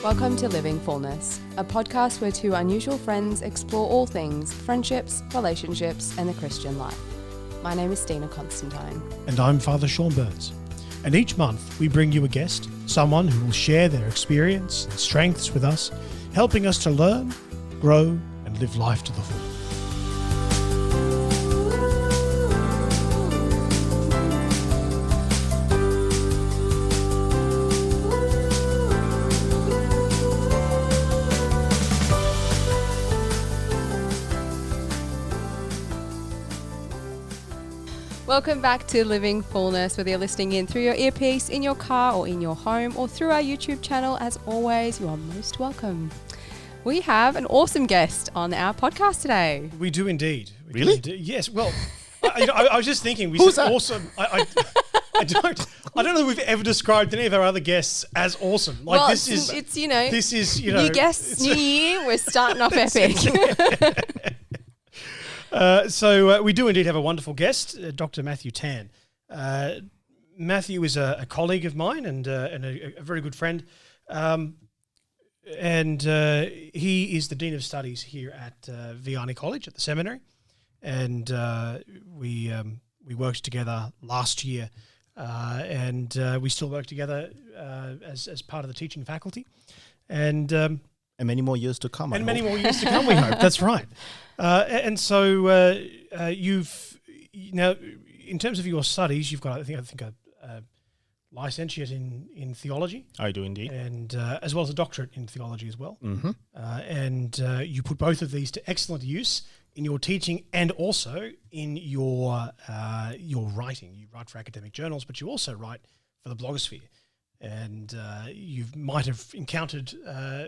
Welcome to Living Fullness, a podcast where two unusual friends explore all things friendships, relationships, and the Christian life. My name is Stina Constantine. And I'm Father Sean Burns. And each month we bring you a guest, someone who will share their experience and strengths with us, helping us to learn, grow, and live life to the full. Welcome back to Living Fullness, whether you're listening in through your earpiece, in your car or in your home, or through our YouTube channel. As always, you are most welcome. We have an awesome guest on our podcast today. We do indeed. Really? Yes. Well, I was just thinking. Who's said that? Awesome. I don't know if we've ever described any of our other guests as awesome. Like Well, this it's new guests, new year. We're starting off epic. So we do indeed have a wonderful guest, Dr. Matthew Tan. Matthew is a colleague of mine and a very good friend, and he is the Dean of Studies here at Vianney College at the seminary, and we worked together last year, and we still work together as part of the teaching faculty, and many more years to come. And many more years to come, we hope. That's right. And so you've now, in terms of your studies, you've got I think a licentiate in theology. I do indeed. And as well as a doctorate in theology as well. Mm-hmm. And you put both of these to excellent use in your teaching and also in your writing. You write for academic journals, but you also write for the blogosphere. And you might have encountered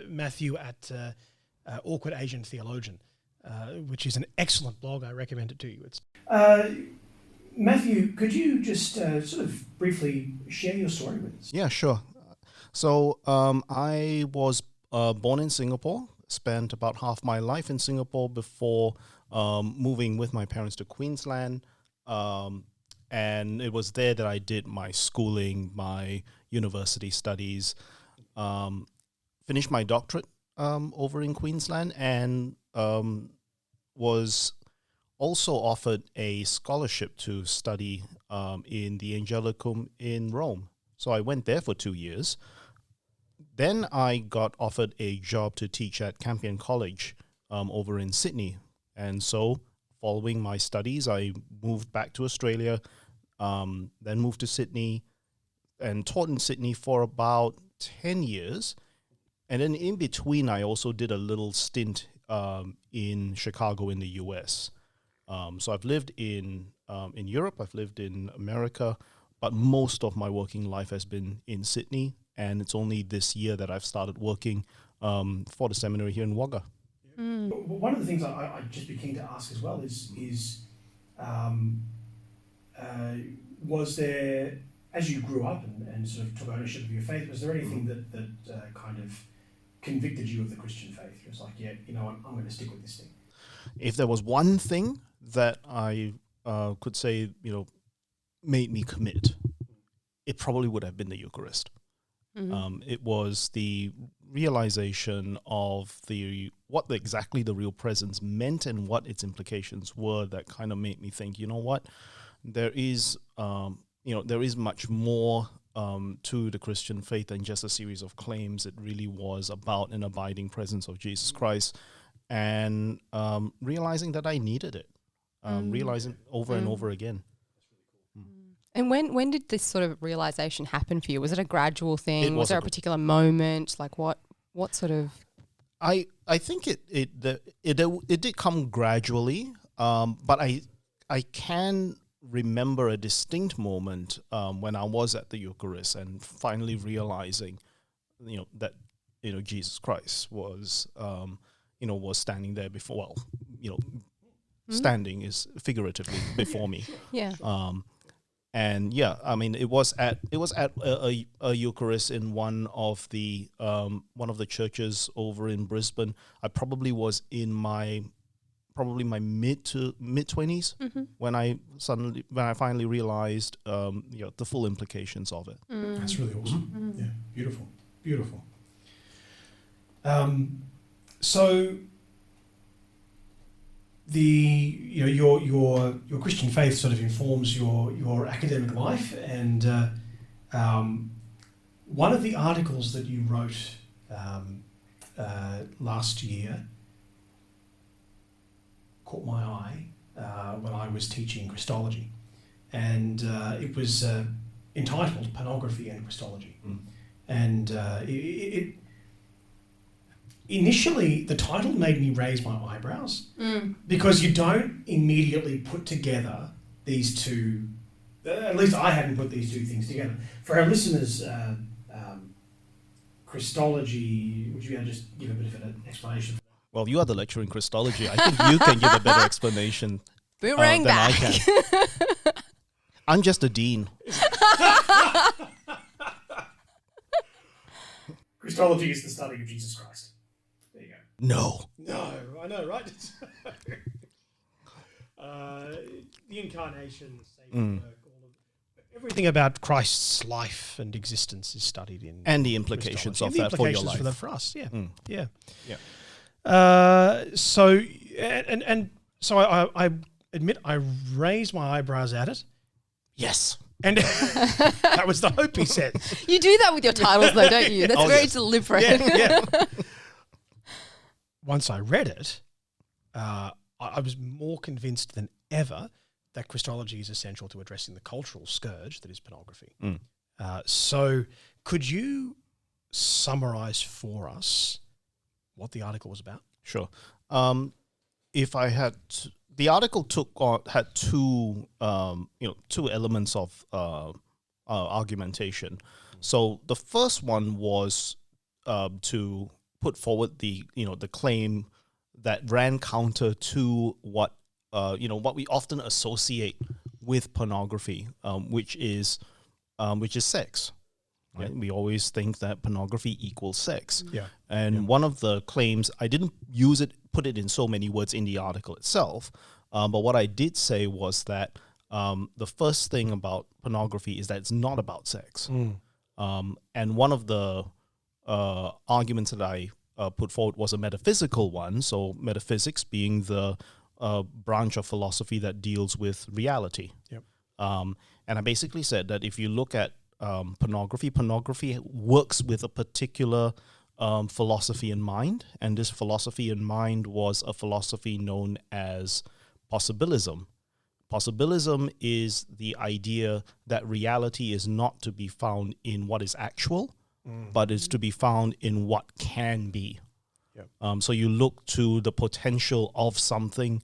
Matthew at Awkward Asian Theologian, which is an excellent blog. I recommend it to you. Matthew, could you just sort of briefly share your story with us? Yeah, sure. So I was born in Singapore, spent about half my life in Singapore before moving with my parents to Queensland. And it was there that I did my schooling, my university studies, finished my doctorate over in Queensland, and was also offered a scholarship to study in the Angelicum in Rome. So I went there for 2 years. Then I got offered a job to teach at Campion College over in Sydney. And so following my studies, I moved back to Australia, then moved to Sydney and taught in Sydney for about 10 years. And then in between, I also did a little stint in Chicago in the US. So I've lived in Europe, I've lived in America, but most of my working life has been in Sydney. And it's only this year that I've started working for the seminary here in Wagga. Mm. One of the things I'd just be keen to ask as well is was there, as you grew up and sort of took ownership of your faith, was there anything that kind of convicted you of the Christian faith? It was like, yeah, you know what, I'm going to stick with this thing. If there was one thing that I could say, made me commit, it probably would have been the Eucharist. Mm-hmm. It was the realization of what exactly the real presence meant and what its implications were that kind of made me think, you know what, there is much more to the Christian faith than just a series of claims. It really was about an abiding presence of Jesus Christ, and realizing that I needed it, realizing over and over again. And when did this sort of realization happen for you? Was it a gradual thing? Was there a particular moment? Like what sort of? I think it did come gradually, but I can remember a distinct moment when I was at the Eucharist and finally realizing, that Jesus Christ was was standing there before. Standing is figuratively before me. Yeah. And yeah, I mean, it was at a Eucharist in one of the churches over in Brisbane. I probably was in my mid 20s when I finally realized the full implications of it. That's really awesome. Yeah, beautiful. So your Christian faith sort of informs your academic life, and one of the articles that you wrote last year caught my eye when I was teaching Christology, and it was entitled Pornography and Christology. And it initially, the title made me raise my eyebrows because you don't immediately put together these two, at least I hadn't put these two things together. For our listeners, Christology, would you be able to just give a bit of an explanation? Well, you are the lecturer in Christology. I think you can give a better explanation Boomerang than back. I can. I'm just a dean. Christology is the study of Jesus Christ. There you go. No. No, I know, right? The incarnation, saving work, everything about Christ's life and existence is studied in, And the implications of that for your life. For that for us, yeah. Yeah. So I admit I raised my eyebrows at it, Yes. and that was the hope, he said. You do that with your titles, though, don't you? That's very deliberate. Yeah. Once I read it, I was more convinced than ever that Christology is essential to addressing the cultural scourge that is pornography. So could you summarize for us what the article was about? Sure. If I had the article had two elements of argumentation. So the first one was to put forward the claim that ran counter to what we often associate with pornography, which is sex. Right? We always think that pornography equals sex. Yeah. And one of the claims, I didn't put it in so many words in the article itself, but what I did say was that the first thing about pornography is that it's not about sex. And one of the arguments that I put forward was a metaphysical one, so metaphysics being the branch of philosophy that deals with reality. Yep. And I basically said that if you look at pornography works with a particular philosophy in mind, and this philosophy in mind was a philosophy known as possibilism. Possibilism is the idea that reality is not to be found in what is actual, but is to be found in what can be. Yep. So you look to the potential of something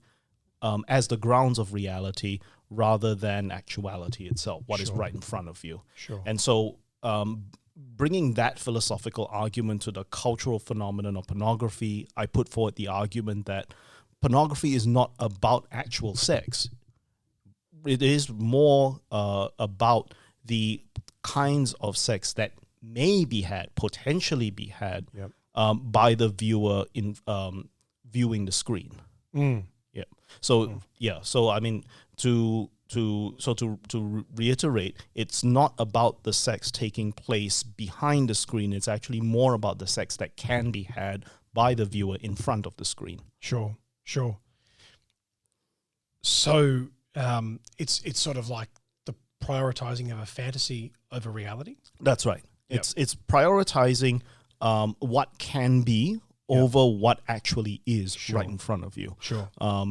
as the grounds of reality rather than actuality itself, what is right in front of you. Sure. And so bringing that philosophical argument to the cultural phenomenon of pornography, I put forward the argument that pornography is not about actual sex. It is more about the kinds of sex that may be had, potentially be had, Yep. by the viewer in viewing the screen. Yeah. So So I mean, to reiterate, it's not about the sex taking place behind the screen. It's actually more about the sex that can be had by the viewer in front of the screen. Sure. So it's sort of like the prioritizing of a fantasy over reality. That's right. It's prioritizing what can be over what actually is right in front of you. Sure.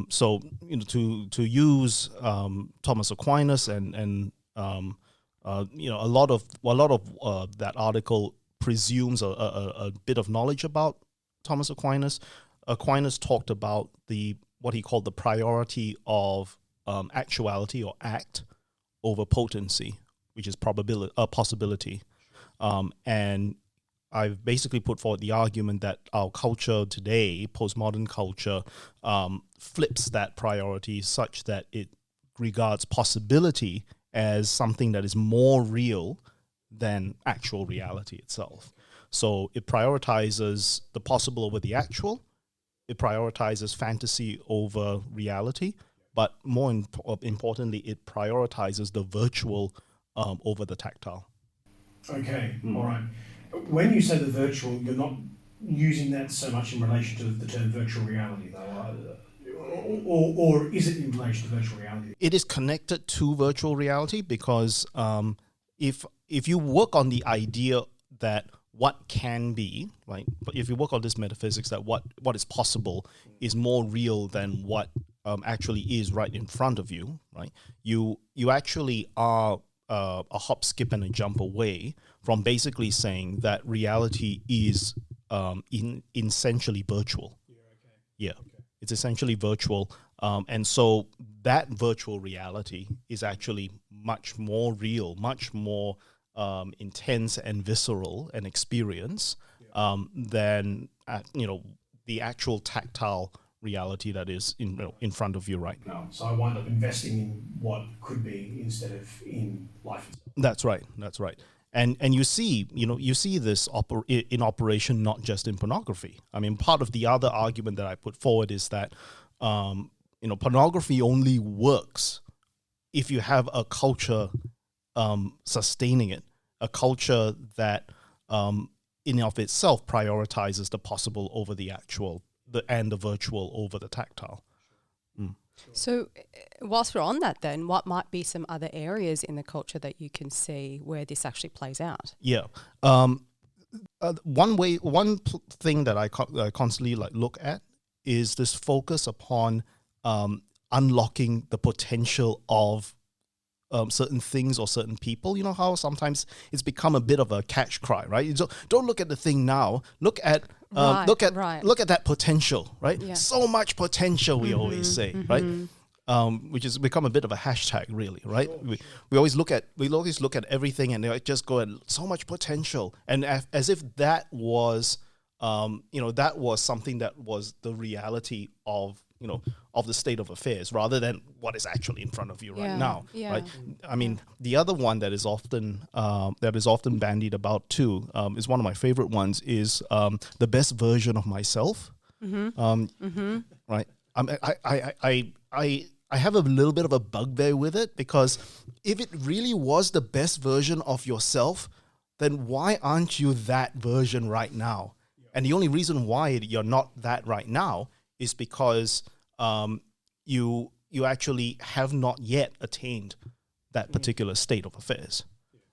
So to use Thomas Aquinas and a lot of that article presumes a bit of knowledge about Thomas Aquinas. Aquinas talked about what he called the priority of actuality or act over potency, which is possibility. And I've basically put forward the argument that our culture today, postmodern culture, flips that priority such that it regards possibility as something that is more real than actual reality itself. So it prioritizes the possible over the actual. It prioritizes fantasy over reality. But more importantly, it prioritizes the virtual over the tactile. Okay, all right. When you say the virtual, you're not using that so much in relation to the term virtual reality, though, or is it in relation to virtual reality? It is connected to virtual reality because if you work on the idea that what can be, right? But if you work on this metaphysics that what is possible is more real than what actually is right in front of you, right? You actually are a hop, skip, and a jump away from basically saying that reality is essentially virtual. Yeah, it's essentially virtual, and so that virtual reality is actually much more real, much more intense and visceral an experience than the actual tactile reality that is in front of you right now. So I wind up investing in what could be instead of in life itself. That's right. And you see this in operation not just in pornography. I mean, part of the other argument that I put forward is that pornography only works if you have a culture sustaining it, a culture that in and of itself prioritizes the possible over the actual, and the virtual over the tactile. So whilst we're on that then, what might be some other areas in the culture that you can see where this actually plays out? Yeah. One thing that I constantly look at is this focus upon unlocking the potential of certain things or certain people. You know how sometimes it's become a bit of a catch cry, right? You don't look at the thing now. Look at that potential, right? Yeah. So much potential, we always say, right? Which has become a bit of a hashtag, really, right? Sure. We always look at everything and they just go and so much potential, and as if that was that was something that was the reality of the state of affairs, rather than what is actually in front of you right now. Yeah. Right? I mean, the other one that is often bandied about too is one of my favorite ones is the best version of myself. Right? I have a little bit of a bugbear with it, because if it really was the best version of yourself, then why aren't you that version right now? And the only reason why you're not that right now is because you actually have not yet attained that particular state of affairs,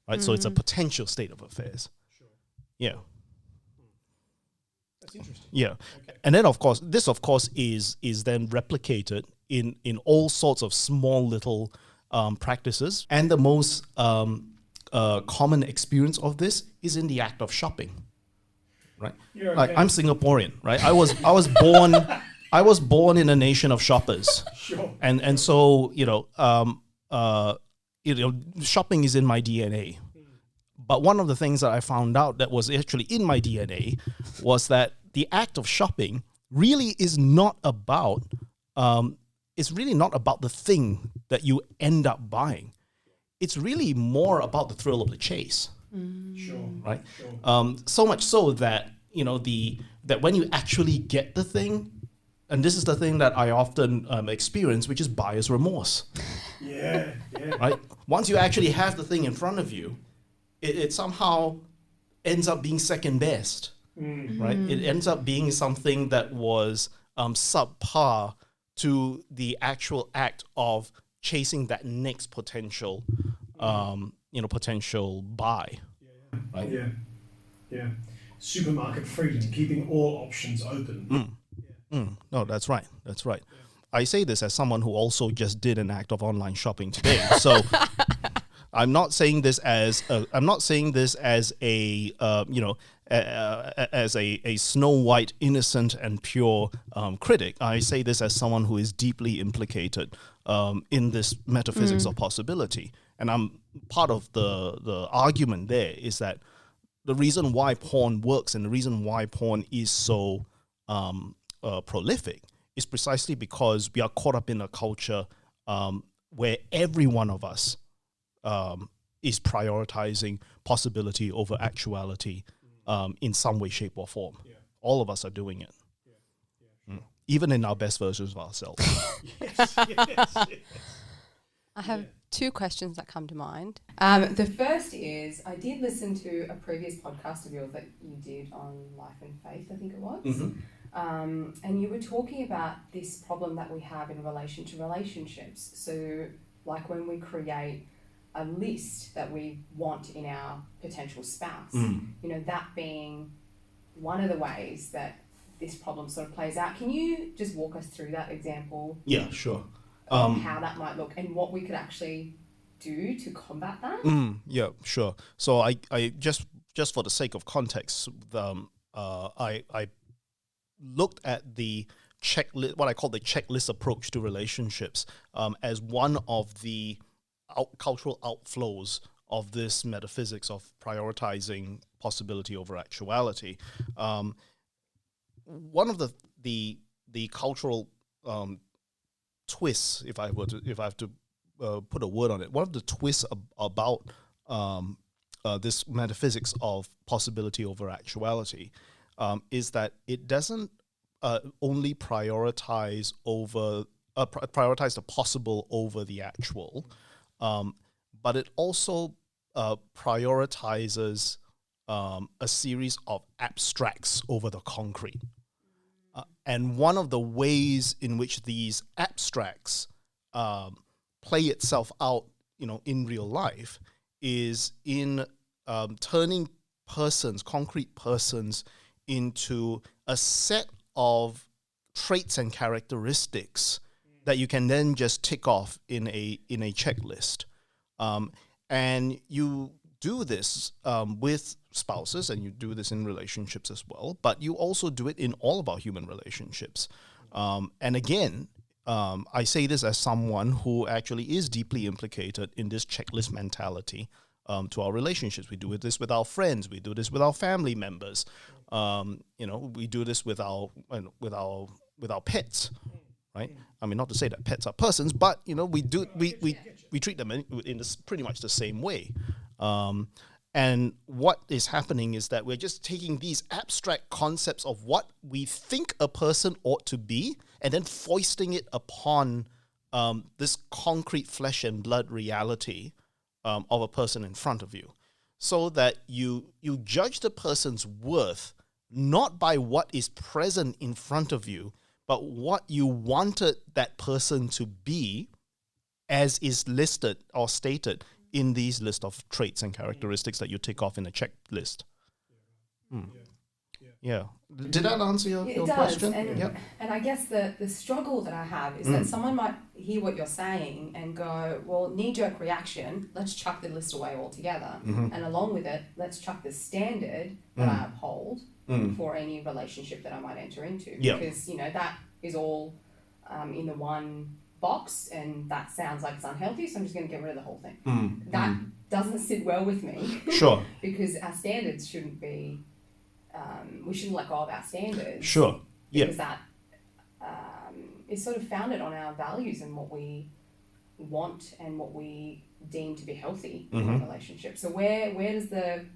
right? So it's a potential state of affairs. Sure. Yeah. That's interesting. Yeah. Okay. And then this is then replicated in all sorts of small little practices. And the most common experience of this is in the act of shopping. Right. Okay. Like, I'm Singaporean, right? I was born in a nation of shoppers. Sure. And so shopping is in my DNA. But one of the things that I found out that was actually in my DNA was that the act of shopping really is not about the thing that you end up buying. It's really more about the thrill of the chase. Sure. Right. Sure. So much so that that when you actually get the thing, and this is the thing that I often experience, which is buyer's remorse. Yeah. Right. Once you actually have the thing in front of you, it somehow ends up being second best. Right. It ends up being something that was subpar to the actual act of chasing that next potential potential buy. Right? Yeah. Supermarket freedom, keeping all options open. No, that's right. Yeah. I say this as someone who also just did an act of online shopping today. So I'm not saying this as a Snow White, innocent and pure critic. I say this as someone who is deeply implicated in this metaphysics of possibility. And I'm part of the argument there is that the reason why porn works and the reason why porn is so prolific is precisely because we are caught up in a culture where every one of us is prioritizing possibility over actuality in some way, shape, or form. Yeah. All of us are doing it. Even in our best versions of ourselves. Yes. I have two questions that come to mind. The first is, I did listen to a previous podcast of yours that you did on life and faith, I think it was. And you were talking about this problem that we have in relation to relationships. So like when we create a list that we want in our potential spouse, that being one of the ways that this problem sort of plays out. Can you just walk us through that example? Yeah, sure. How that might look and what we could actually do to combat that? Yeah, sure. So I just for the sake of context, I looked at the checklist, what I call the checklist approach to relationships, as one of the cultural outflows of this metaphysics of prioritizing possibility over actuality. One of the cultural twists, if I have to put a word on it, one of the twists about this metaphysics of possibility over actuality is that it doesn't only prioritize the possible over the actual, but it also prioritizes a series of abstracts over the concrete. And one of the ways in which these abstracts play itself out, in real life, is in turning concrete persons, into a set of traits and characteristics that you can then just tick off in a checklist. And you do this with spouses, and you do this in relationships as well, but you also do it in all of our human relationships. And again, I say this as someone who actually is deeply implicated in this checklist mentality to our relationships. We do this with our friends. We do this with our family members. We do this with our pets, right? I mean, not to say that pets are persons, but we treat them in pretty much the same way. And what is happening is that we're just taking these abstract concepts of what we think a person ought to be, and then foisting it upon this concrete flesh and blood reality of a person in front of you, so that you judge the person's worth not by what is present in front of you, but what you wanted that person to be, as is listed or stated in these list of traits and characteristics that you tick off in a checklist. Yeah. Did that answer your question? And I guess the struggle that I have is that someone might hear what you're saying and go, well, knee-jerk reaction, let's chuck the list away altogether. And along with it, let's chuck the standard that I uphold for any relationship that I might enter into. Because, that is all in the one box, and that sounds like it's unhealthy, so I'm just going to get rid of the whole thing. That doesn't sit well with me. Sure. Because our standards shouldn't be, we shouldn't let go of our standards. Sure. Because that is sort of founded on our values and what we want and what we deem to be healthy in a relationship. So where does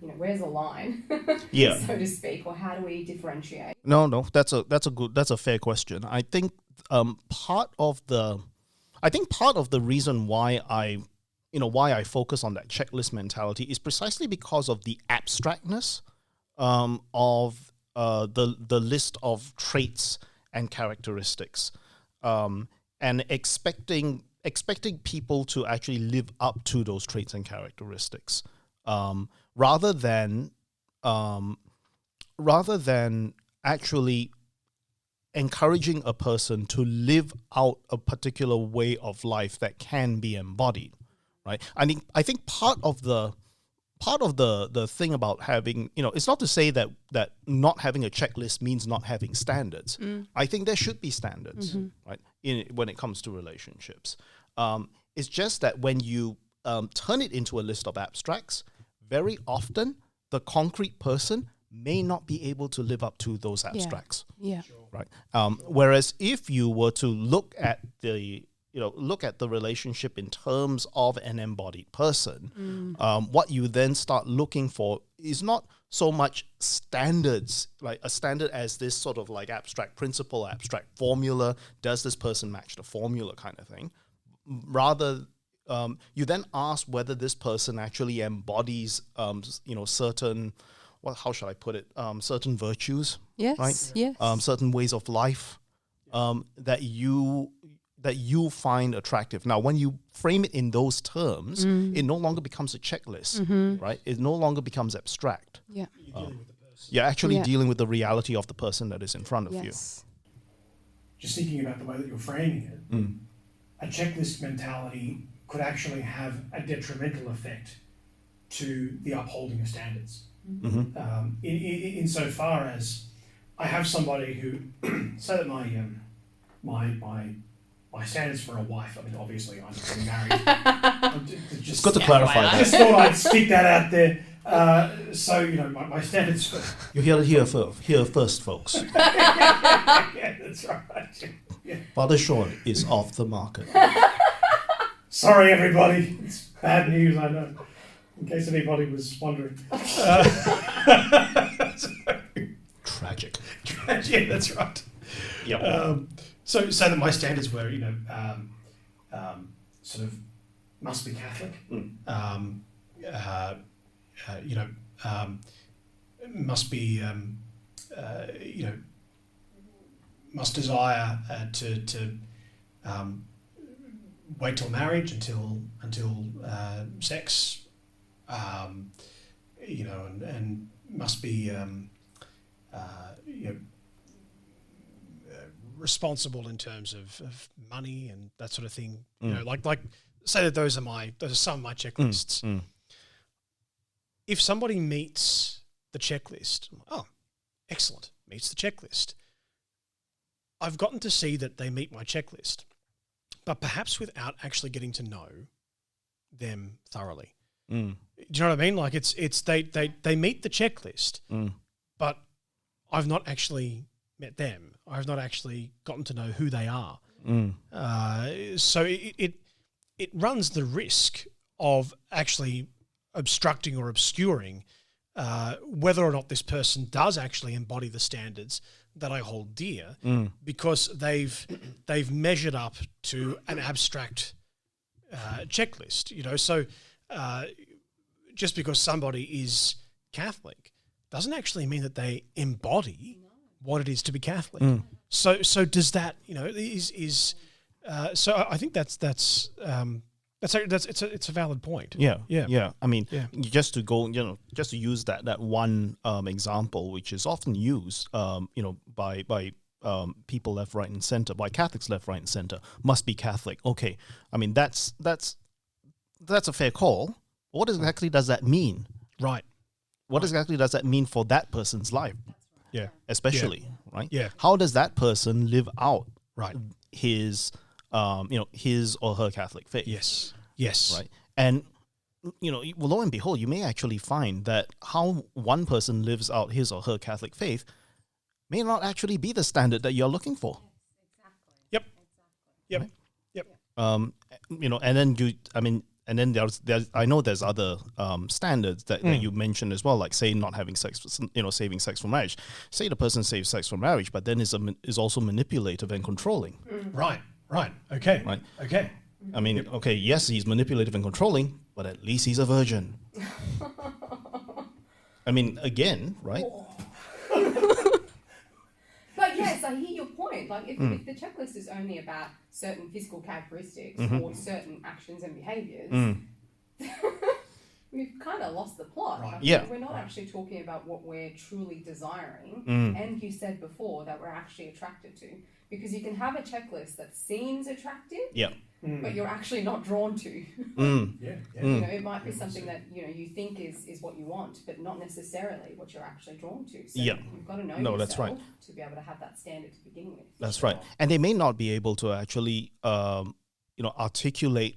where's the line, so to speak, or how do we differentiate? No, that's a fair question. I think part of the reason why I focus on that checklist mentality is precisely because of the abstractness of the list of traits and characteristics, and expecting people to actually live up to those traits and characteristics, rather than actually encouraging a person to live out a particular way of life that can be embodied, right? I think part of the thing about having, it's not to say that not having a checklist means not having standards. I think there should be standards, right? When it comes to relationships, it's just that when you turn it into a list of abstracts, very often the concrete person may not be able to live up to those abstracts. Yeah. Right. Whereas if you were to look at the relationship in terms of an embodied person, what you then start looking for is not so much standards, like a standard as this sort of like abstract principle, abstract formula. Does this person match the formula kind of thing? Rather, you then ask whether this person actually embodies, certain, how shall I put it, certain virtues, Yes. right? Yes. Certain ways of life that you find attractive. Now, when you frame it in those terms, it no longer becomes a checklist, right? It no longer becomes abstract. Yeah. You're dealing with the person. You're actually Yeah. dealing with the reality of the person that is in front of you. Yes. Just thinking about the way that you're framing it, a checklist mentality could actually have a detrimental effect to the upholding of standards. Insofar as I have somebody who, say that my standards for a wife, I mean, obviously I'm getting married. It's good to clarify I that. just thought I'd stick that out there. So, my standards for... You hear it here first, folks. Yeah, that's right. Yeah. Father Sean is off the market. Sorry, everybody. It's bad news, I know. In case anybody was wondering. Tragic. Yeah, that's right. Yep. So that my standards were, sort of must be Catholic. Must be, must desire to wait till marriage until sex, and must be, responsible in terms of money and that sort of thing. Like say that those are some of my checklists. If somebody meets the checklist, oh, excellent, meets the checklist. I've gotten to see that they meet my checklist, but perhaps without actually getting to know them thoroughly. Do you know what I mean? Like it's they meet the checklist, but I've not actually met them. I've not actually gotten to know who they are. So it runs the risk of actually obstructing or obscuring whether or not this person does actually embody the standards that I hold dear, because they've measured up to an abstract checklist. So just because somebody is Catholic doesn't actually mean that they embody what it is to be Catholic. So does that, so I think it's a valid point. Yeah. I mean, just to use that one example, which is often used, by people left, right, and center, by Catholics left, right, and center, must be Catholic. Okay, I mean that's a fair call. What exactly does that mean? Right. What exactly does that mean for that person's life? Yeah. Especially, right? Yeah. How does that person live out Right. his or her Catholic faith? Yes. Right. And, lo and behold, you may actually find that how one person lives out his or her Catholic faith may not actually be the standard that you're looking for. Yep. And then there's I know there's other standards that you mentioned as well, like say not having sex, saving sex for marriage. Say the person saves sex for marriage, but then is also manipulative and controlling. Right. Okay. Right. Okay. I mean, okay, yes, he's manipulative and controlling, but at least he's a virgin. I mean, again, right? But yes, I hear your point. Like if the checklist is only about certain physical characteristics or certain actions and behaviours, we've kind of lost the plot. Right. Like, Yeah. We're not actually talking about what we're truly desiring. And you said before that we're actually attracted to. Because you can have a checklist that seems attractive, Yeah. but you're actually not drawn to. Yeah. It might be something that you think is what you want, but not necessarily what you're actually drawn to. So Yeah. you've got to know No, yourself that's right. to be able to have that standard to begin with. That's right. And they may not be able to actually, articulate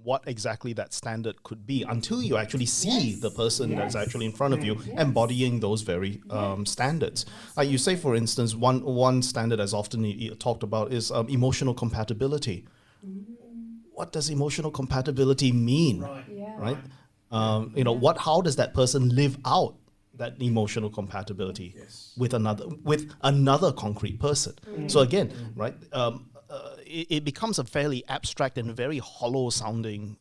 what exactly that standard could be until you actually see the person that's actually in front of you embodying those very standards. Like you say, for instance, one standard that's often talked about is emotional compatibility. What does emotional compatibility mean? Right. Yeah. Right? How does that person live out that emotional compatibility with another concrete person? So again, right? it becomes a fairly abstract and very hollow sounding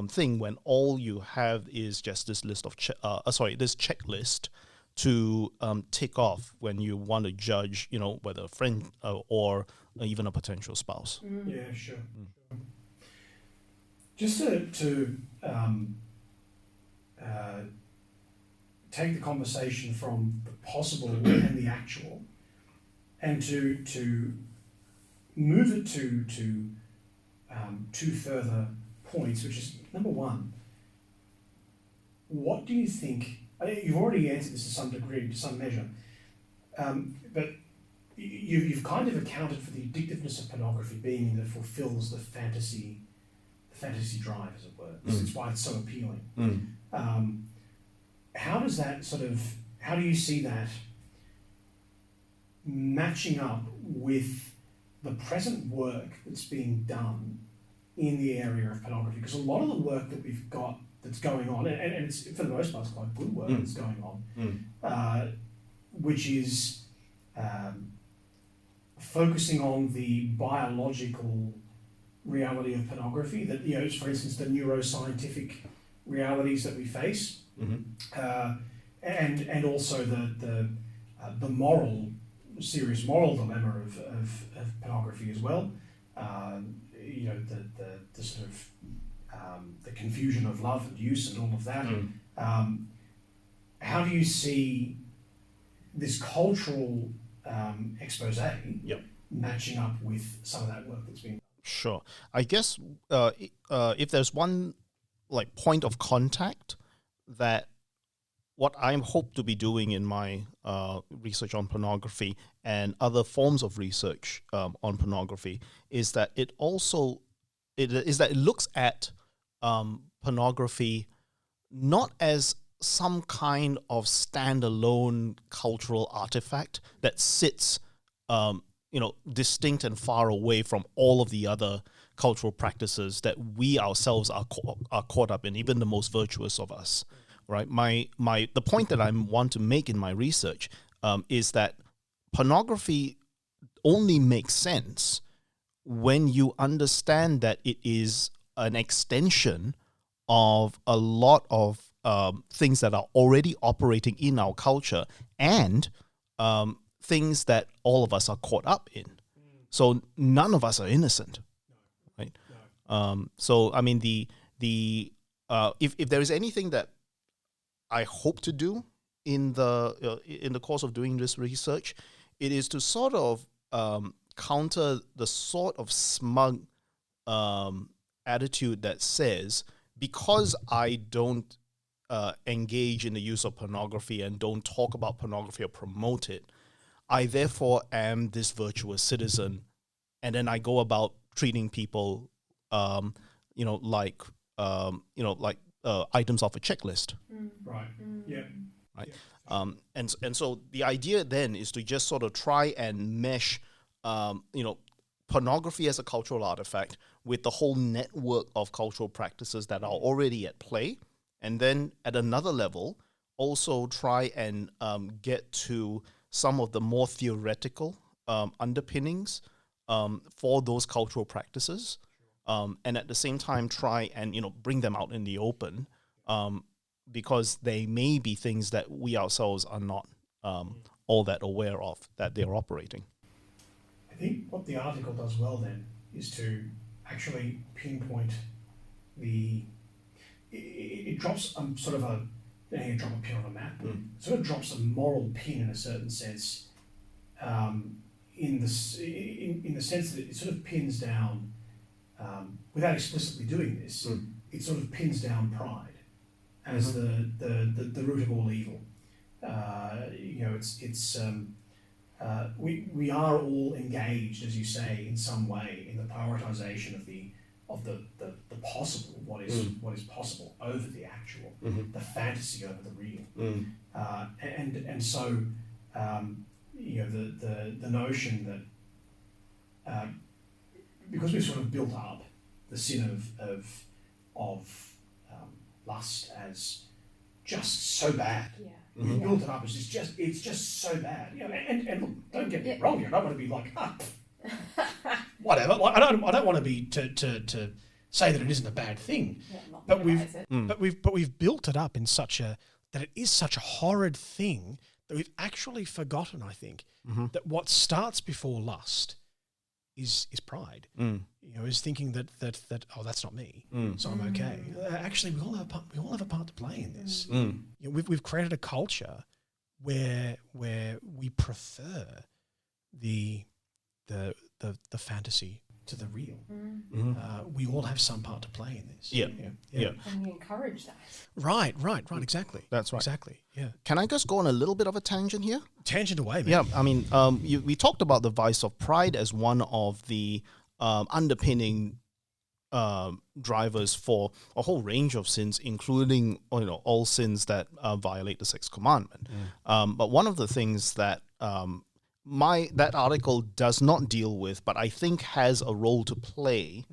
thing when all you have is just this list of this checklist to tick off when you want to judge, whether a friend or even a potential spouse. Yeah, sure. Just to take the conversation from the possible and the actual, and to move it to two further points, which is number one. What do you think? You've already answered this to some degree, to some measure, but you've kind of accounted for the addictiveness of pornography being that it fulfills the fantasy drive, as it were. It's why it's so appealing. How do you see that matching up with the present work that's being done in the area of pornography? Because a lot of the work that we've got that's going on, and it's for the most part it's quite good work that's going on, which is focusing on the biological reality of pornography, that, for instance, the neuroscientific realities that we face, and also the serious moral dilemma of pornography as well. The sort of the confusion of love and use and all of that. How do you see this cultural expose matching up with some of that work that's been done? Sure. I guess if there's one point of contact that what I hope to be doing in my research on pornography and other forms of research on pornography is that it looks at pornography not as some kind of standalone cultural artifact that sits distinct and far away from all of the other cultural practices that we ourselves are caught up in, even the most virtuous of us, right? The point that I want to make in my research is that pornography only makes sense when you understand that it is an extension of a lot of things that are already operating in our culture and things that all of us are caught up in. So none of us are innocent, right? So I mean, if there is anything that I hope to do in the course of doing this research, it is to sort of counter the sort of smug attitude that says, because I don't engage in the use of pornography and don't talk about pornography or promote it, I therefore am this virtuous citizen, and then I go about treating people, like items off a checklist. Right. Yeah. Right. And so the idea then is to just sort of try and mesh, pornography as a cultural artifact with the whole network of cultural practices that are already at play, and then at another level, also try and get to some of the more theoretical underpinnings for those cultural practices, and at the same time try and bring them out in the open, because they may be things that we ourselves are not all that aware of that they're operating. I think what the article does well then is to actually pinpoint it drops sort of you drop a pin on a map. It sort of drops a moral pin in a certain sense, in the sense that it sort of pins down, without explicitly doing this, it sort of pins down pride as the root of all evil. We are all engaged, as you say, in some way in the prioritization of the possible, what is possible over the actual, the fantasy over the real, and so the notion that because we've sort of built up the sin of lust as just so bad. Yeah. We built it up as it's just so bad. And look, don't get me wrong here. I don't want to be like, whatever. Like, I don't want to be to say that it isn't a bad thing, but we've built it up in that it is such a horrid thing that we've actually forgotten, I think, that what starts before lust is pride. Is thinking that that's not me, so I'm okay. Actually, we all have a part to play in this. We've created a culture where we prefer the fantasy to the real. We all have some part to play in this. Yeah. And we encourage that. Right, exactly. That's right. Exactly, yeah. Can I just go on a little bit of a tangent here? Tangent away, man. Yeah, I mean, we talked about the vice of pride as one of the underpinning drivers for a whole range of sins, including all sins that violate the sixth commandment. But one of the things that that article does not deal with, but I think has a role to play,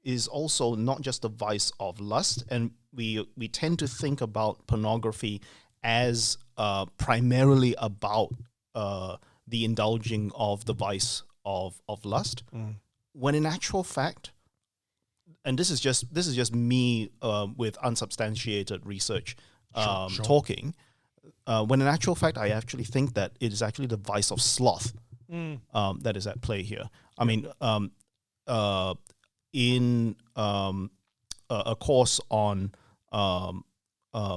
is also not just the vice of lust, and we tend to think about pornography as primarily about the indulging of the vice of lust, when in actual fact, and this is just me with unsubstantiated research talking. When in actual fact, I actually think that it is actually the vice of sloth that is at play here. I mean, in a course on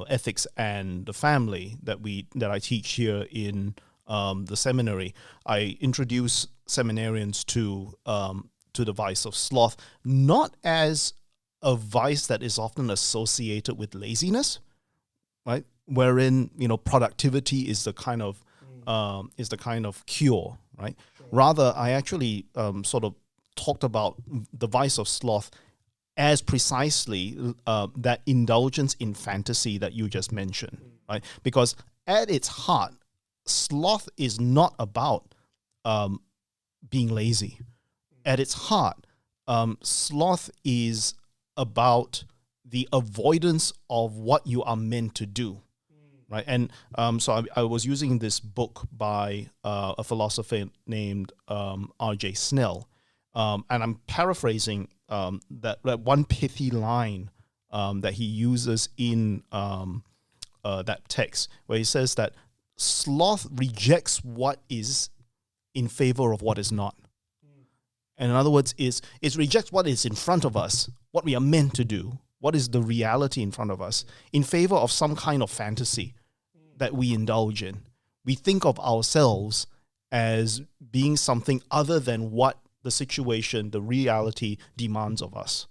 ethics and the family that I teach here in the seminary, I introduce seminarians to the vice of sloth, not as a vice that is often associated with laziness, right? Wherein productivity is the kind of cure, right? Sure. Rather, I actually sort of talked about the vice of sloth as precisely that indulgence in fantasy that you just mentioned, right? Because at its heart, sloth is not about being lazy. At its heart, sloth is about the avoidance of what you are meant to do, right? And so I was using this book by a philosopher named R.J. Snell, and I'm paraphrasing that one pithy line that he uses in that text, where he says that sloth rejects what is in favor of what is not. And in other words, it rejects what is in front of us, what we are meant to do, what is the reality in front of us, in favor of some kind of fantasy that we indulge in. We think of ourselves as being something other than what the situation, the reality demands of us,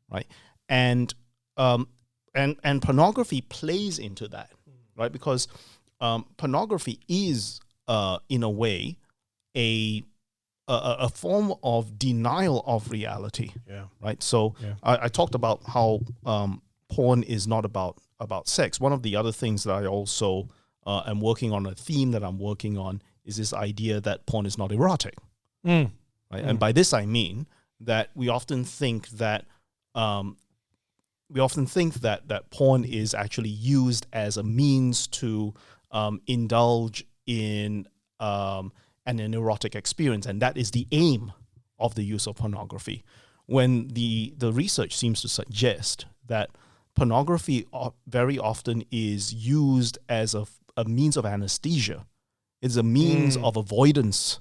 right? And pornography plays into that, right? Because pornography is, in a way, a form of denial of reality, right? So I talked about how porn is not about sex. One of the other things that I also am working on, a theme that I'm working on, is this idea that porn is not erotic, right? And by this I mean that we often think that that porn is actually used as a means to indulge in an erotic experience, and that is the aim of the use of pornography. When the research seems to suggest that pornography very often is used as a means of anesthesia. It's a means of avoidance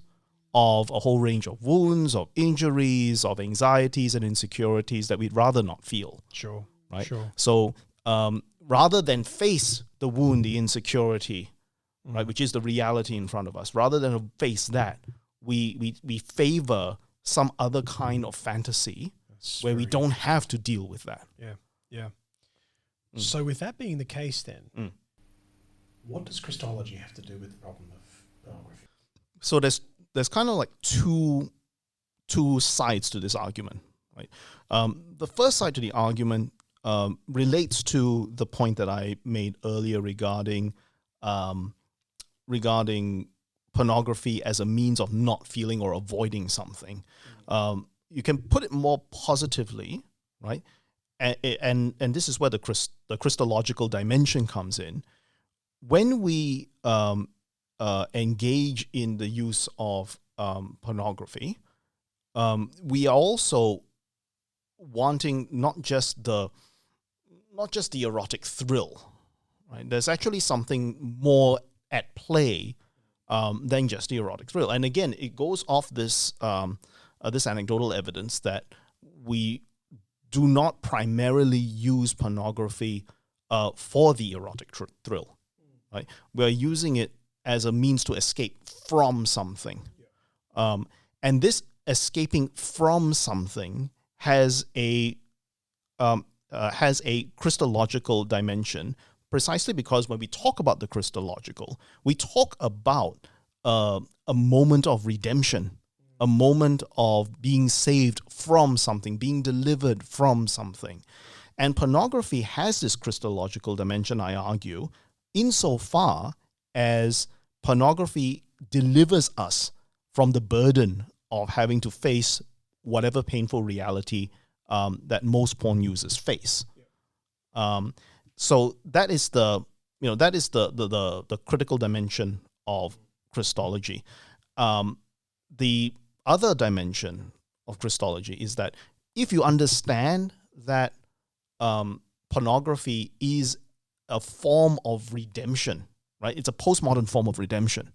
of a whole range of wounds, of injuries, of anxieties and insecurities that we'd rather not feel. Sure. Right? Sure. So rather than face the wound, the insecurity, right, which is the reality in front of us, rather than face that, we favor some other kind of fantasy where we don't have to deal with that. Yeah. So with that being the case then, what does Christology have to do with the problem of pornography? So there's kind of like two sides to this argument, right? The first side to the argument relates to the point that I made earlier regarding pornography as a means of not feeling or avoiding something. You can put it more positively, right? And this is where the Christological dimension comes in. When we engage in the use of pornography, we are also wanting not just the erotic thrill, right? There's actually something more at play than just the erotic thrill. And again, it goes off this this anecdotal evidence that we do not primarily use pornography for the erotic thrill, right? We're using it as a means to escape from something. And this escaping from something has a Christological dimension, precisely because when we talk about the Christological, we talk about a moment of redemption, a moment of being saved from something, being delivered from something. And pornography has this Christological dimension, I argue, insofar as pornography delivers us from the burden of having to face whatever painful reality that most porn users face. So that is the critical dimension of Christology. The other dimension of Christology is that if you understand that pornography is a form of redemption, right? It's a postmodern form of redemption,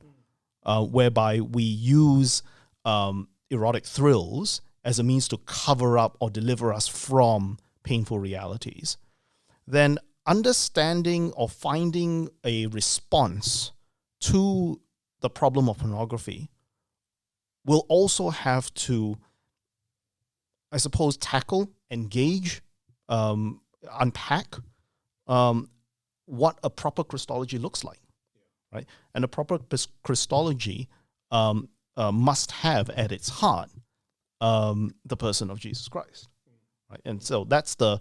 whereby we use erotic thrills as a means to cover up or deliver us from painful realities, then understanding or finding a response to the problem of pornography will also have to, I suppose, tackle, engage, unpack what a proper Christology looks like, right? And a proper Christology must have at its heart the person of Jesus Christ, right? And so that's the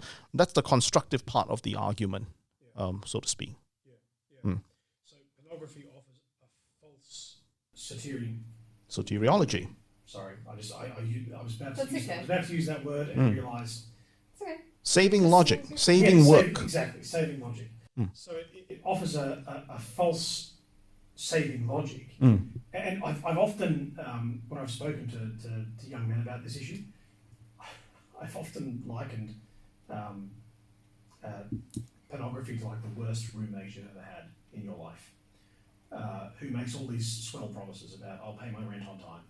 constructive part of the argument, so to speak. So pornography offers a false soteriology. Sorry, I was about to use that word and realised. Saving logic, saving work. Saving logic. So it offers a false saving logic. And I've often, when I've spoken to young men about this issue, I've often likened pornography to like the worst roommate you've ever had in your life, who makes all these swell promises about, I'll pay my rent on time,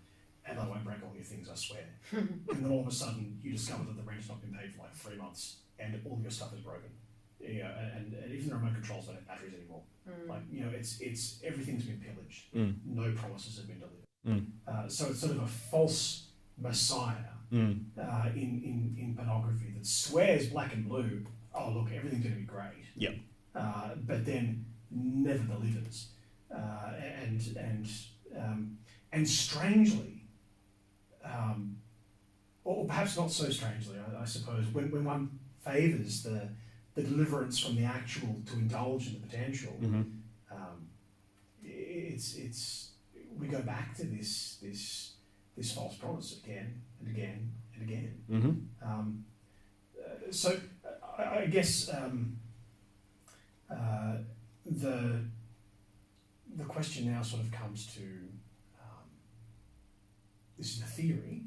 and I won't break all your things, I swear. And then all of a sudden you discover that the rent's not been paid for like 3 months and all your stuff is broken. Yeah, and even the remote controls don't have batteries anymore. Like, it's everything's been pillaged. No promises have been delivered. So it's sort of a false messiah in pornography that swears black and blue, oh look, everything's going to be great. Yep. But then never delivers. And strangely, or perhaps not so strangely, I suppose, when one favours the deliverance from the actual to indulge in the potential, it's we go back to this false promise again and again and again. So I guess the question now sort of comes to this is the theory,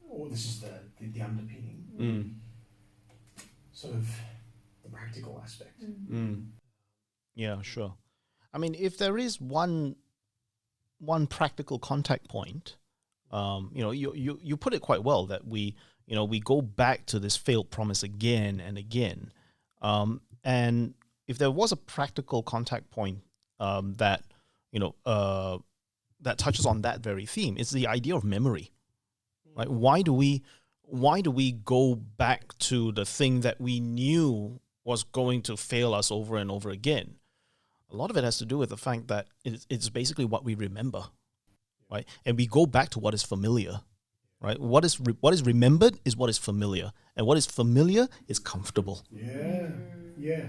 or this is the underpinning. Sort of the practical aspect. Yeah, sure. I mean, if there is one practical contact point, you put it quite well that we go back to this failed promise again and again, and if there was a practical contact point that touches on that very theme, it's the idea of memory. Like, why do we go back to the thing that we knew was going to fail us over and over again? A lot of it has to do with the fact that it's basically what we remember, right? And we go back to what is familiar, right? What is remembered is what is familiar, and what is familiar is comfortable. Yeah.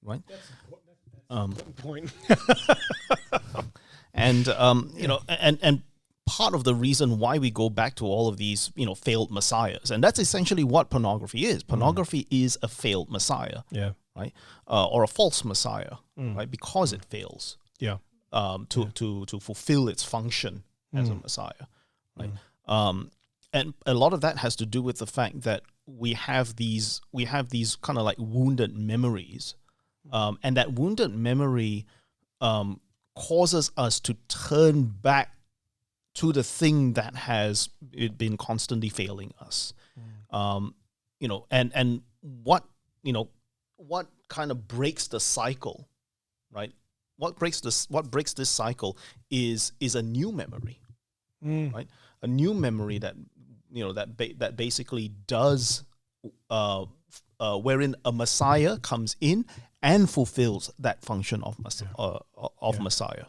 Right. That's a point. And and part of the reason why we go back to all of these, failed messiahs, and that's essentially what pornography is. Pornography is a failed messiah, right, or a false messiah, right, because it fails, to fulfill its function as a Messiah, right? And a lot of that has to do with the fact that we have these kind of like wounded memories, and that wounded memory causes us to turn back to the thing that has been constantly failing us. And what kind of breaks the cycle, right? What breaks this cycle is a new memory, right? A new memory that basically does wherein a Messiah comes in and fulfills that function of Messiah,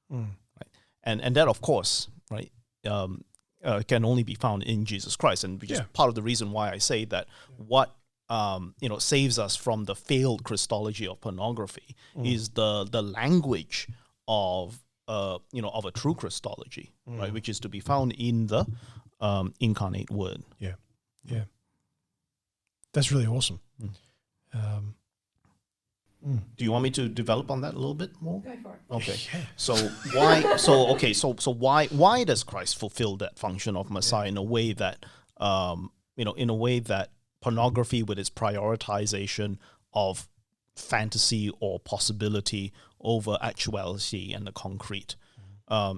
right? And that, of course, right, can only be found in Jesus Christ, and which is part of the reason why I say that what saves us from the failed Christology of pornography is the language of a true Christology, right, which is to be found in the incarnate Word. Yeah, that's really awesome. Do you want me to develop on that a little bit more? Go for it. Okay. Yeah. So why does Christ fulfill that function of Messiah in a way that pornography, with its prioritization of fantasy or possibility over actuality and the concrete,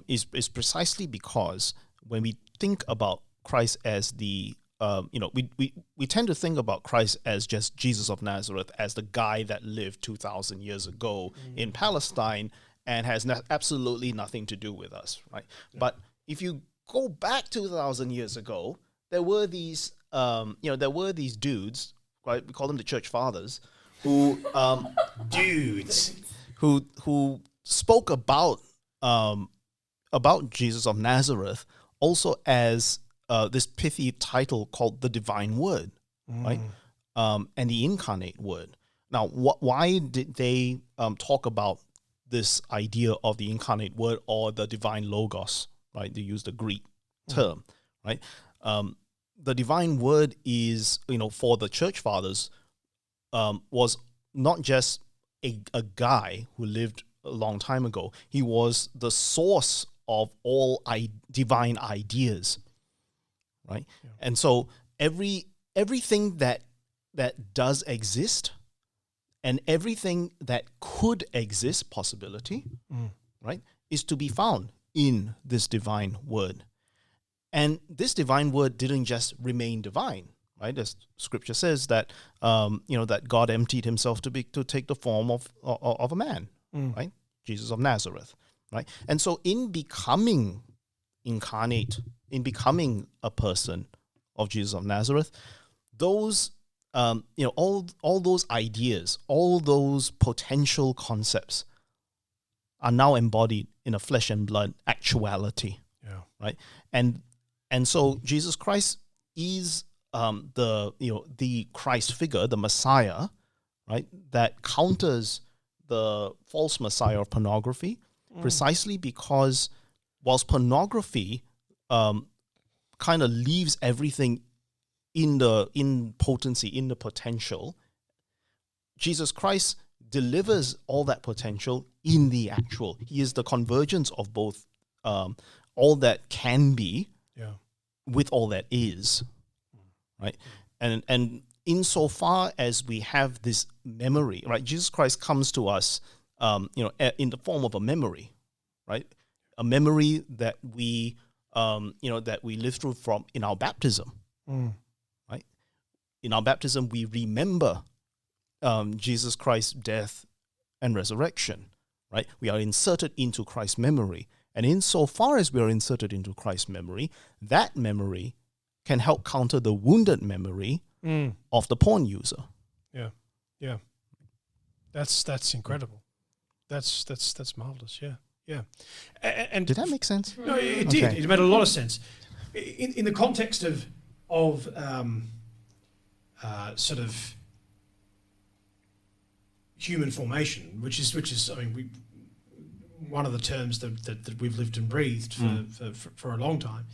is precisely because when we think about Christ as the we tend to think about Christ as just Jesus of Nazareth, as the guy that lived 2,000 years ago in Palestine and has absolutely nothing to do with us, right? Yeah. But if you go back 2,000 years ago, there were these dudes, right? We call them the church fathers, who who spoke about Jesus of Nazareth also as this pithy title called the Divine Word, right? And the Incarnate Word. Now, why did they talk about this idea of the Incarnate Word or the Divine Logos, right? They use the Greek term, right? The Divine Word is, for the Church Fathers, was not just a guy who lived a long time ago. He was the source of all divine ideas, right? Yeah. And so everything that does exist and everything that could exist, possibility, right, is to be found in this divine word. And this divine word didn't just remain divine, right? As Scripture says that that God emptied Himself to take the form of a man, right? Jesus of Nazareth, right? And so in becoming incarnate, in becoming a person of Jesus of Nazareth, those all those ideas, all those potential concepts are now embodied in a flesh and blood actuality, right? And so Jesus Christ is the Christ figure, the Messiah, right, that counters the false Messiah of pornography, precisely because whilst pornography kind of leaves everything in potency, in the potential, Jesus Christ delivers all that potential in the actual. He is the convergence of both all that can be with all that is, right? And insofar as we have this memory, right, Jesus Christ comes to us, in the form of a memory, right? A memory that we, that we live through from in our baptism, right? In our baptism, we remember Jesus Christ's death and resurrection, right? We are inserted into Christ's memory. And insofar as we are inserted into Christ's memory, that memory can help counter the wounded memory of the porn user. Yeah. That's incredible. That's marvelous. Yeah. And did that make sense? No, it did. Okay. It made a lot of sense. In the context of sort of human formation, which is I mean, one of the terms that we've lived and breathed for a long time,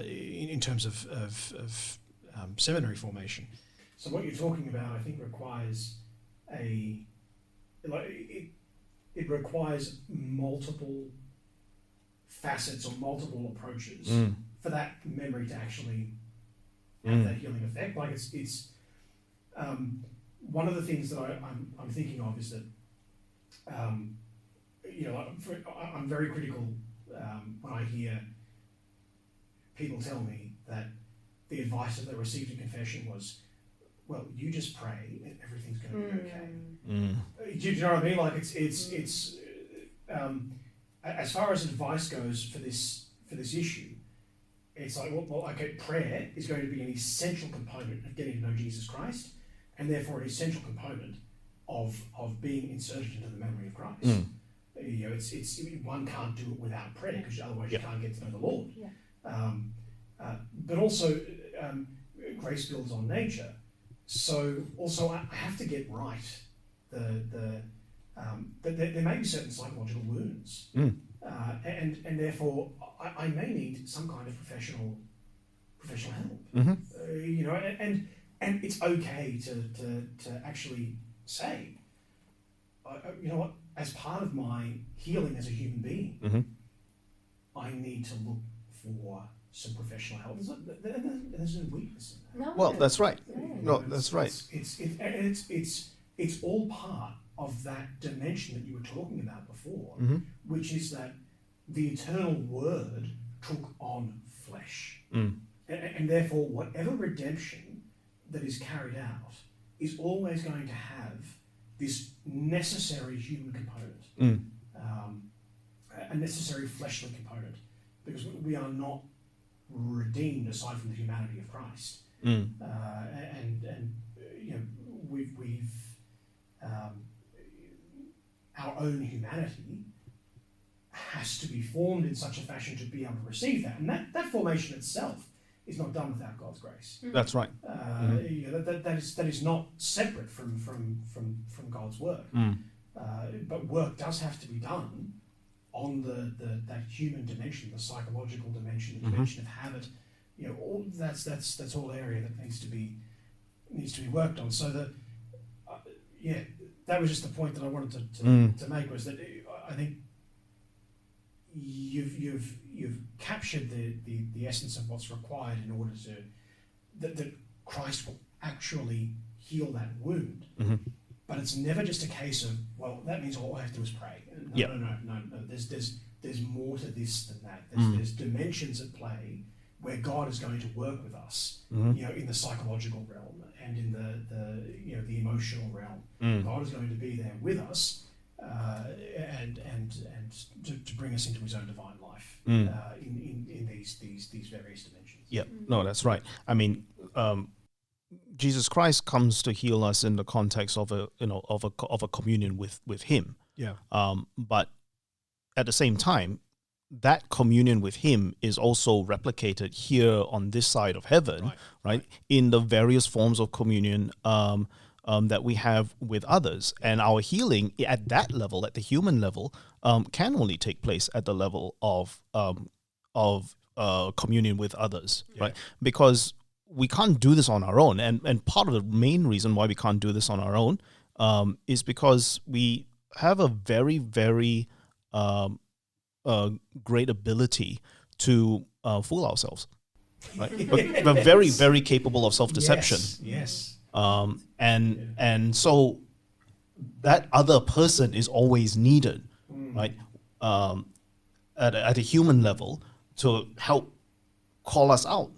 in terms of seminary formation. So what you're talking about, I think, requires it requires multiple facets or multiple approaches for that memory to actually have that healing effect. Like it's one of the things that I'm thinking of is that I'm very critical when I hear people tell me that the advice that they received in confession was, well, you just pray and everything's going to be okay. Do you know what I mean? Like it's as far as advice goes for this issue, it's like, well, okay, prayer is going to be an essential component of getting to know Jesus Christ, and therefore an essential component of being inserted into the memory of Christ. It's one can't do it without prayer, because otherwise you can't get to know the Lord. But also, grace builds on nature. So also, I have to get right there may be certain psychological wounds, and therefore I may need some kind of professional help. And it's okay to actually say, you know what, as part of my healing as a human being, I need to look for some professional help. There's no weakness in that. No. Well, that's right. No, that's right. It's all part of that dimension that you were talking about before, which is that the eternal Word took on flesh. And therefore, whatever redemption that is carried out is always going to have this necessary human component, a necessary fleshly component, because we are not redeemed aside from the humanity of Christ. We've our own humanity has to be formed in such a fashion to be able to receive that, and that formation itself is not done without God's grace. That's right. That is not separate from God's work. But work does have to be done on that human dimension, the psychological dimension, the dimension of habit. All that's all area that needs to be worked on. So that that was just the point that I wanted to make, was that I think you've captured the essence of what's required in order to that Christ will actually heal that wound. But it's never just a case of, well, that means all I have to do is pray. No. There's more to this than that. There's dimensions at play where God is going to work with us, in the psychological realm and in the emotional realm. God is going to be there with us, and to bring us into His own divine life in these various dimensions. Yeah, no, that's right. I mean, Jesus Christ comes to heal us in the context of a communion with Him. Yeah. But at the same time, that communion with Him is also replicated here on this side of heaven, right? In the various forms of communion that we have with others. And our healing at that level, at the human level, can only take place at the level of communion with others, right? Because we can't do this on our own. And part of the main reason why we can't do this on our own is because we have a very, very great ability to fool ourselves. Right? We're very, very capable of self-deception. Yes. And so that other person is always needed, right? At a human level to help call us out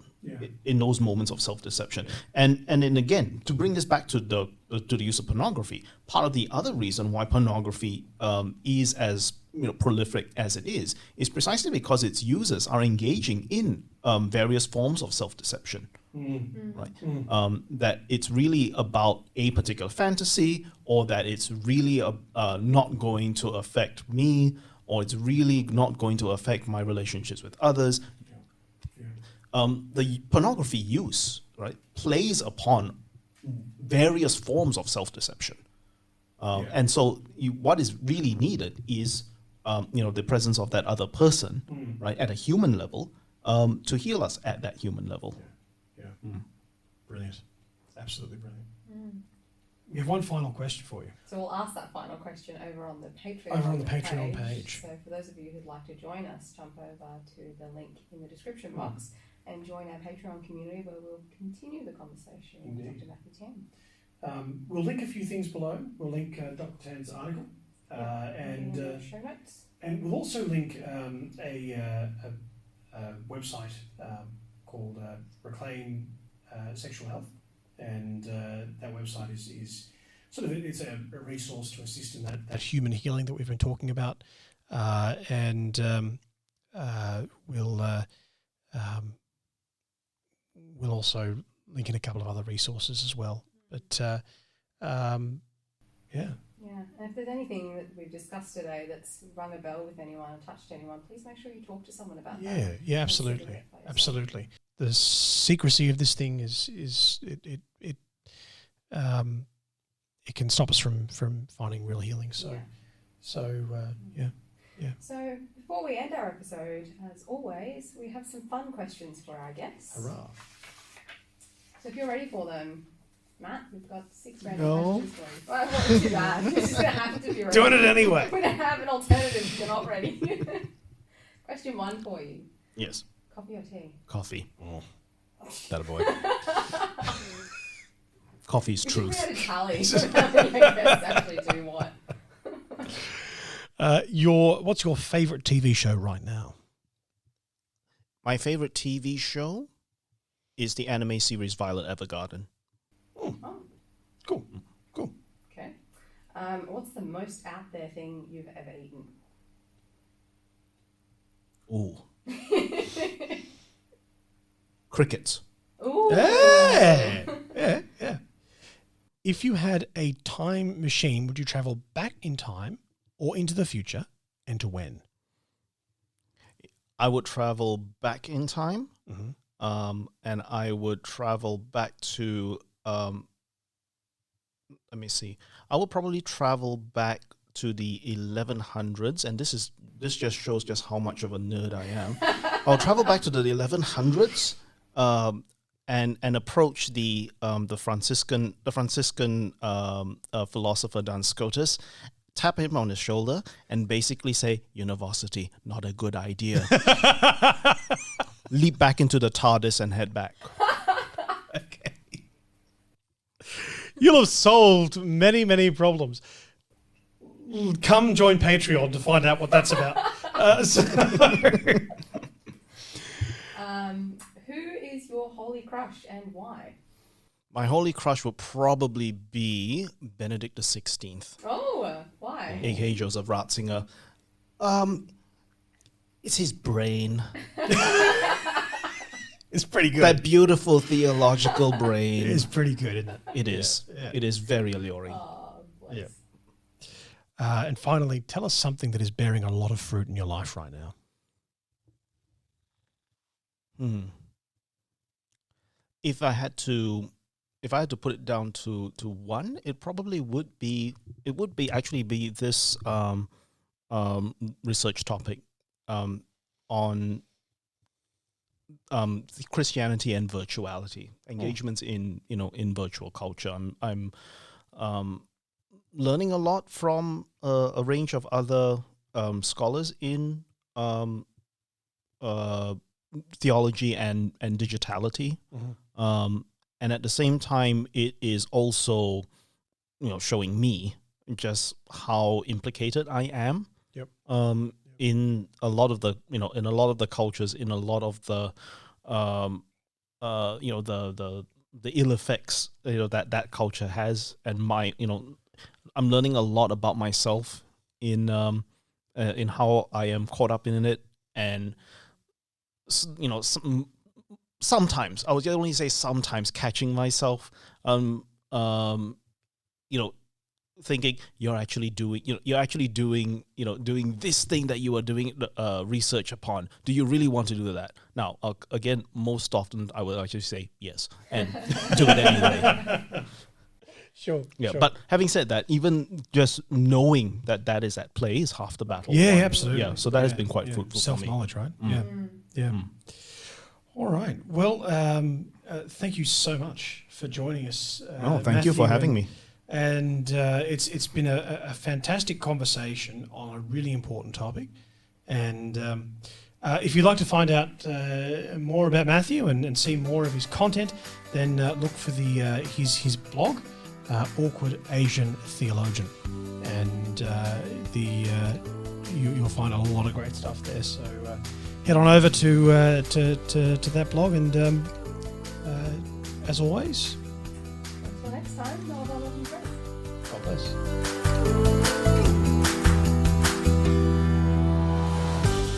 in those moments of self-deception. And then again, to bring this back to the use of pornography, part of the other reason why pornography is as prolific as it is precisely because its users are engaging in various forms of self-deception. Right? That it's really about a particular fantasy, or that it's really not going to affect me, or it's really not going to affect my relationships with others. The pornography use, right, plays upon various forms of self-deception. And so what is really needed is the presence of that other person, right, at a human level, to heal us at that human level. Brilliant. Absolutely brilliant. We have one final question for you. So we'll ask that final question over on the Patreon page. So for those of you who'd like to join us, jump over to the link in the description box and join our Patreon community where we'll continue the conversation with Dr. Matthew Tan. We'll link a few things below. We'll link Dr. Tan's article and show notes. And we'll also link a website called Reclaim Sexual Health. And that website is sort of it's a resource to assist in that human healing that we've been talking about, and we'll also link in a couple of other resources as well. But yeah. Yeah, and if there's anything that we've discussed today that's rung a bell with anyone or touched anyone, please make sure you talk to someone about that. Yeah, absolutely, absolutely. The secrecy of this thing is it can stop us from finding real healing. So, yeah. So before we end our episode, as always, we have some fun questions for our guests. Hurrah! So if you're ready for them, Matt, we've got 6 random questions for you. Well, what too bad. You're just going to have to be ready. Doing it anyway. We don't have an alternative if you're not ready. Question 1 for you. Yes. Coffee or tea? Coffee. Oh, that a boy. Coffee's truth. We had a tally. Actually do what? What's your favourite TV show right now? My favorite TV show is the anime series Violet Evergarden. Oh. Cool. Okay. What's the most out there thing you've ever eaten? Ooh. Crickets. Ooh. Yeah. If you had a time machine, would you travel back in time or into the future, and to when? I would travel back in time, Mm-hmm. and I would travel back to. Let me see. I would probably travel back to the 1100s, and this just shows just how much of a nerd I am. I'll travel back to the 1100s, and approach the Franciscan philosopher Duns Scotus, tap him on his shoulder, and basically say, "University, not a good idea." Leap back into the TARDIS and head back. Okay. You'll have solved many, many problems. Come join Patreon to find out what that's about. Who is your holy crush and why? My holy crush would probably be Benedict XVI. Oh, why? A.K.A. Joseph Ratzinger. It's his brain. It's pretty good. That beautiful theological brain. It is pretty good, isn't it? It is. Yeah. It is very alluring. Oh, bless. Yeah. And finally, tell us something that is bearing a lot of fruit in your life right now. If I had to put it down to one, it probably would be this research topic on Christianity and virtuality, engagements in virtual culture. I'm learning a lot from a range of other scholars in theology and digitality. Mm-hmm. And at the same time, it is also, showing me just how implicated I am. Yep. In a lot of the, in a lot of the cultures, in a lot of the, the ill effects, that culture has, and I'm learning a lot about myself in how I am caught up in it, and sometimes, I would only say sometimes, catching myself, thinking you're actually doing this thing that you are doing research upon. Do you really want to do that? Now, again, most often I will actually say yes and do it anyway. Sure. Yeah, sure. But having said that, even just knowing that is at play is half the battle. Yeah, absolutely. Yeah, so that has been quite fruitful for me. Self-knowledge, right? Yeah. All right. Well, thank you so much for joining us. Thank you for having me. And it's been a fantastic conversation on a really important topic. And if you'd like to find out more about Matthew and see more of his content, then look for his blog, Awkward Asian Theologian, and you'll find a lot of great stuff there. So head on over to that blog, and as always, until next time, God bless.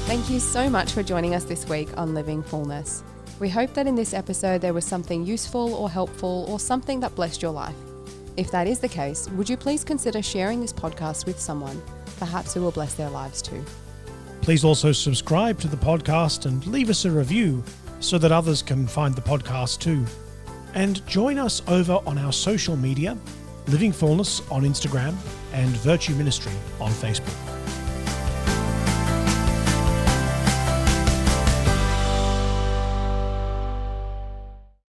Thank you so much for joining us this week on Living Fullness. We hope that in this episode there was something useful or helpful or something that blessed your life. If that is the case, would you please consider sharing this podcast with someone? Perhaps it will bless their lives too. Please also subscribe to the podcast and leave us a review so that others can find the podcast too. And join us over on our social media, Living Fullness on Instagram and Virtue Ministry on Facebook.